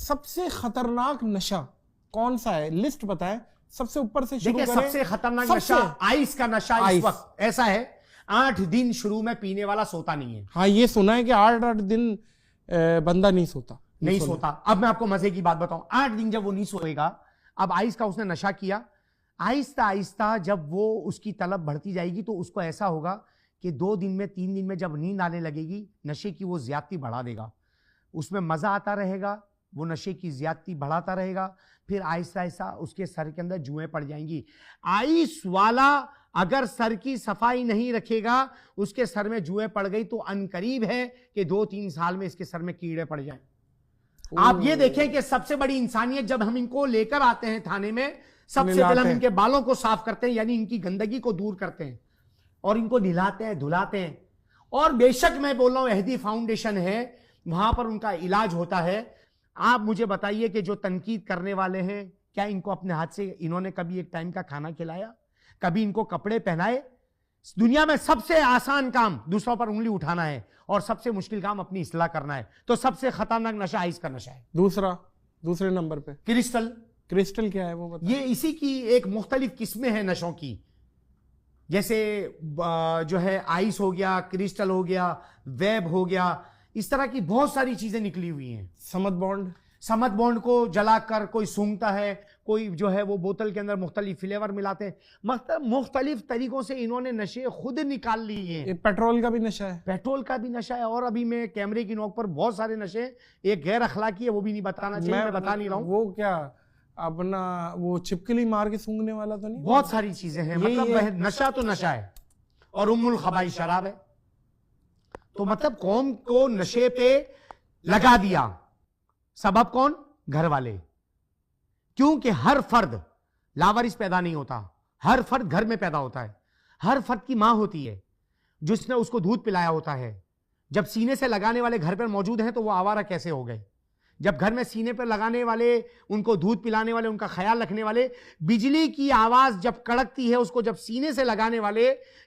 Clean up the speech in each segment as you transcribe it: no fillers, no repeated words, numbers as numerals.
सबसे खतरनाक नशा कौन सा है, लिस्ट बताएं, सबसे ऊपर से शुरू करें। सबसे खतरनाक नशा आइस का नशा। इस वक्त ऐसा है 8 दिन शुरू में पीने वाला सोता नहीं है। हाँ, ये सुना है कि 8 दिन बंदा नहीं सोता, नहीं सोता। अब मैं आपको मजे की बात बताऊं, 8 दिन जब वो नहीं सोएगा, अब आइस का उसने नशा किया, आहिस्ता आहिस्ता जब वो उसकी तलब बढ़ती जाएगी तो उसको ऐसा होगा कि 2 दिन में 3 दिन में जब नींद आने लगेगी, नशे की वो ज्यादती बढ़ा देगा, उसमें मजा आता रहेगा, वो नशे की ज्यादती बढ़ाता रहेगा, फिर आहिस्ता आहिस्ता उसके सर के अंदर जुएं पड़ जाएंगी। आइस वाला अगर सर की सफाई नहीं रखेगा, उसके सर में जुएं पड़ गई तो अनकरीब है कि 2-3 साल में इसके सर में कीड़े पड़ जाएं। आप ये देखें कि सबसे बड़ी इंसानियत, जब हम इनको लेकर आते हैं थाने में, सबसे पहले हम इनके बालों को साफ करते हैं, यानी इनकी गंदगी को दूर करते हैं और इनको नहलाते हैं, धुलाते हैं। और बेशक मैं बोल रहा हूं अहदी फाउंडेशन है, वहां पर उनका इलाज होता है। आप मुझे बताइए कि जो तनकीद करने वाले हैं, क्या इनको अपने हाथ से इन्होंने कभी एक टाइम का खाना खिलाया, कभी इनको कपड़े पहनाए? दुनिया में सबसे आसान काम दूसरों पर उंगली उठाना है और सबसे मुश्किल काम अपनी इस्लाह करना है। तो सबसे खतरनाक नशा आइस का नशा है। दूसरे नंबर पे क्रिस्टल क्या है वो बताइए। ये इसी की एक मुख्तलिफ किस्में हैं नशों की, जैसे जो है आइस हो गया, क्रिस्टल हो गया, वेब हो गया, इस तरह की बहुत सारी चीजें निकली हुई हैं। समद बॉन्ड को जलाकर कोई सूंघता है, कोई जो है वो बोतल के अंदर मुख्तलिफ फ्लेवर मिलाते हैं, मतलब मुख्तलिफ तरीकों से इन्होंने नशे खुद निकाल लिए हैं। पेट्रोल का भी नशा है, पेट्रोल का भी नशा है, और अभी मैं कैमरे की नोक पर बहुत सारे नशे, एक गैर अखलाकी है, वो भी नहीं बताना चाहिए, मैं बता नहीं रहा हूँ। वो क्या अपना वो छिपकली मार के सूंघने वाला तो नहीं? बहुत सारी चीजें हैं, मतलब नशा तो नशा है और उम्मुल खबाइस शराब है। तो मतलब कौम को नशे पे लगा दिया, सबब कौन? घर वाले। क्योंकि हर फर्द लावारिस पैदा नहीं होता, हर फर्द घर में पैदा होता है। हर फर्द की मां होती है जिसने उसको दूध पिलाया होता है। जब सीने से लगाने वाले घर पर मौजूद हैं तो वो आवारा कैसे हो गए? जब घर में सीने पर लगाने वाले, उनको दूध पिलाने वाले, उनका ख्याल रखने वाले, बिजली की आवाज जब कड़कती है उसको जब सीने से लगाने वाले,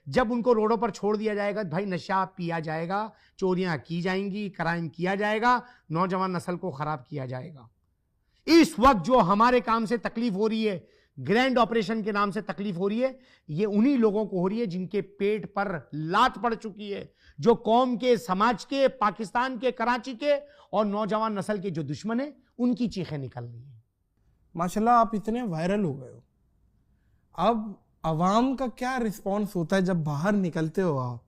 जब उनको रोडों पर छोड़ दिया जाएगा, भाई नशा पिया जाएगा, चोरियां की जाएंगी, क्राइम किया जाएगा, नौजवान नस्ल को खराब किया जाएगा। इस वक्त जो हमारे काम से तकलीफ हो रही है, ग्रैंड ऑपरेशन के नाम से तकलीफ हो रही है, ये उन्हीं लोगों को हो रही है जिनके पेट पर लात पड़ चुकी है, जो कौम के, समाज के, पाकिस्तान के, कराची के और नौजवान नस्ल के जो दुश्मन है, उनकी चीखें निकल रही है। माशाल्लाह आप इतने वायरल हो गए हो, अब अवाम का क्या रिस्पॉन्स होता है जब बाहर निकलते हो आप?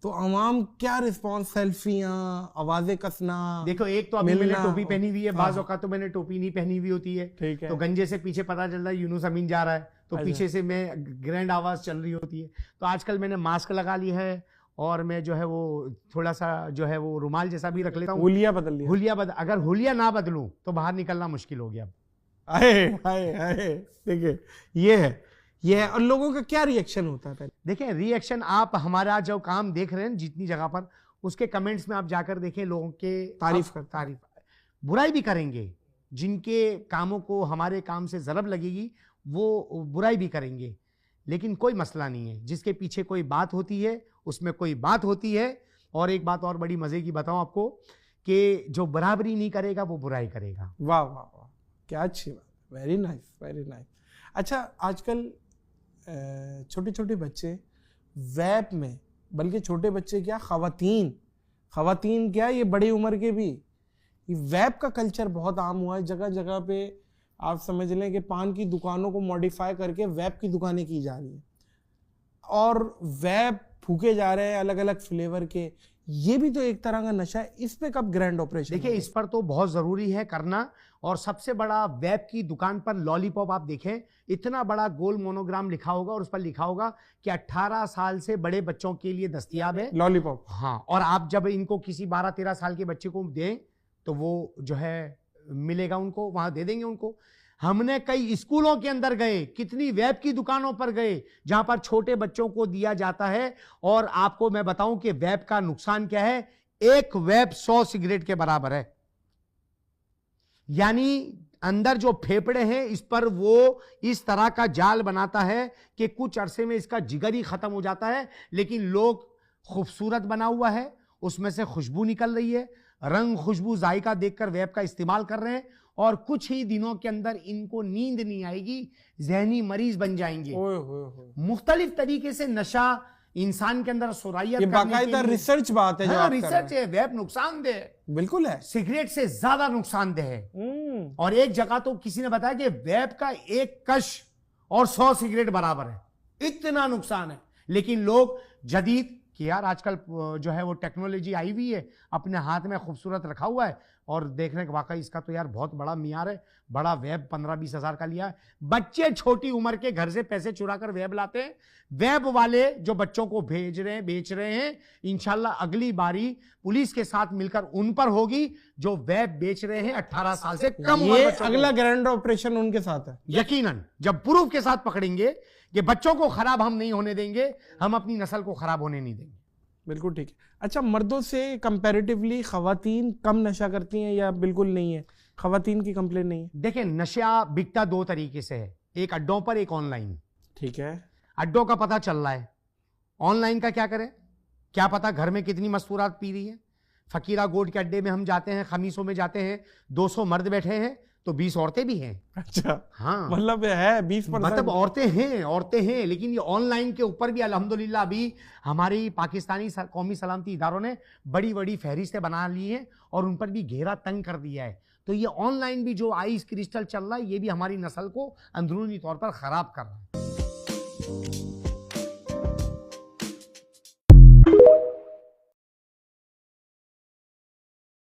तो अवाम क्या रिस्पॉन्स, सेल्फियां, आवाजें कसना? देखो, एक तो अभी मैंने टोपी पहनी हुई है, बाज़ औक़ात तो मैंने टोपी नहीं पहनी हुई होती है, ठीक है, तो गंजे से पीछे पता चलता है यूनुस अमीन जा रहा है, तो पीछे से मैं ग्रैंड आवाज चल रही होती है। तो आजकल मैंने मास्क लगा ली है और मैं जो है वो थोड़ा सा जो है वो रुमाल जैसा भी रख लेता हूँ। हुलिया बदल लिया? अगर हुलिया ना बदलूं तो बाहर निकलना मुश्किल हो गया। देखिए ये है। और लोगों का क्या रिएक्शन होता है? देखें, रिएक्शन, आप हमारा जो काम देख रहे हैं जितनी जगह पर, उसके कमेंट्स में आप जाकर देखें, लोगों के तारीफ, बुराई भी करेंगे। जिनके कामों को हमारे काम से ज़रब लगेगी वो बुराई भी करेंगे, लेकिन कोई मसला नहीं है। जिसके पीछे कोई बात होती है उसमें कोई बात होती है। और एक बात और बड़ी मज़े की बताऊं आपको, कि जो बराबरी नहीं करेगा वो बुराई करेगा। वाह वाह वाह, क्या अच्छी बात, वेरी नाइस, वेरी नाइस। अच्छा, आजकल छोटे छोटे बच्चे वैप में, बल्कि छोटे बच्चे क्या, खवातीन क्या, ये बड़ी उम्र के भी, ये वैप का कल्चर बहुत आम हुआ है। जगह जगह पे आप समझ लें कि पान की दुकानों को मॉडिफाई करके वैप की दुकानें की जा रही हैं और वैप फूके जा रहे हैं अलग अलग फ्लेवर के। ये भी तो एक तरह का नशा है। इस पे कब ग्रैंड ऑपरेशन? देखिए, इस पर तो बहुत जरूरी है करना। और सबसे बड़ा वैप की दुकान पर लॉलीपॉप आप देखें, इतना बड़ा गोल मोनोग्राम लिखा होगा और उस पर लिखा होगा कि 18 साल से बड़े बच्चों के लिए दस्तयाब है लॉलीपॉप। हाँ, और आप जब इनको किसी 12-13 साल के बच्चे को दें तो वो जो है मिलेगा उनको, वहां दे देंगे उनको। हमने कई स्कूलों के अंदर गए, कितनी वैप की दुकानों पर गए जहां पर छोटे बच्चों को दिया जाता है। और आपको मैं बताऊं कि वैप का नुकसान क्या है, एक वैप 100 सिगरेट के बराबर है। यानी अंदर जो फेफड़े हैं इस पर वो इस तरह का जाल बनाता है कि कुछ अरसे में इसका जिगर ही खत्म हो जाता है। लेकिन लोग खूबसूरत बना हुआ है, उसमें से खुशबू निकल रही है, रंग, खुशबू, जायका देखकर वेब का इस्तेमाल कर रहे हैं और कुछ ही दिनों के अंदर इनको नींद नहीं आएगी, जहनी मरीज बन जाएंगे। ओए होए होए। मुख्तलिफ तरीके से नशा इंसान के अंदर सुराइयत ये करने बाकायदा के लिए- रिसर्च बात है जो हाँ, आप कर रहे रिसर्च है। वेब नुकसानदेह है, हैं। बिल्कुल है। सिगरेट से ज्यादा नुकसानदेह है। और एक जगह तो किसी ने बताया कि वेब का एक कश और 100 सिगरेट बराबर है, इतना नुकसान है। लेकिन लोग जदीद कि यार आजकल जो है वो टेक्नोलॉजी आई हुई है, अपने हाथ में खूबसूरत रखा हुआ है और देख रहे हैं कि वाकई इसका तो यार बहुत बड़ा मियार है, बड़ा वेब 15-20 हज़ार का लिया है। बच्चे छोटी उम्र के घर से पैसे चुरा कर वेब लाते हैं। वेब वाले जो बच्चों को भेज रहे हैं, बेच रहे हैं, इंशाल्लाह अगली बारी पुलिस के साथ मिलकर उन पर होगी जो वेब बेच रहे हैं 18 साल से कम उम्र ये बच्चों को। अगला ग्रैंड ऑपरेशन उनके साथ है। यकीनन जब प्रूफ के साथ पकड़ेंगे कि बच्चों को खराब हम नहीं होने देंगे, हम अपनी नस्ल को खराब होने नहीं देंगे। बिल्कुल ठीक है। अच्छा, मर्दों से कंपैरेटिवली खवातीन कम नशा करती हैं या बिल्कुल नहीं है? खवातीन की कंप्लेन नहीं है? देखिए, नशा बिकता दो तरीके से है, एक अड्डों पर, एक ऑनलाइन। ठीक है। अड्डों का पता चल रहा है, ऑनलाइन का क्या करें? क्या पता घर में कितनी मस्तूरात पी रही है। फकीरा गोड के अड्डे में हम जाते हैं, खमीसों में जाते हैं, 200 मर्द बैठे हैं तो 20 औरतें भी हैं। अच्छा, हाँ, मतलब है 20%। मतलब औरतें हैं, लेकिन ये ऑनलाइन के ऊपर भी अल्हम्दुलिल्लाह अभी हमारी पाकिस्तानी कौमी सलामती इदारों ने बड़ी बड़ी फहरिस्तें बना ली हैं और उन पर भी घेरा तंग कर दिया है। तो ये ऑनलाइन भी जो आइस क्रिस्टल चल रहा है, ये भी हमारी नस्ल को अंदरूनी तौर पर खराब कर रहा है।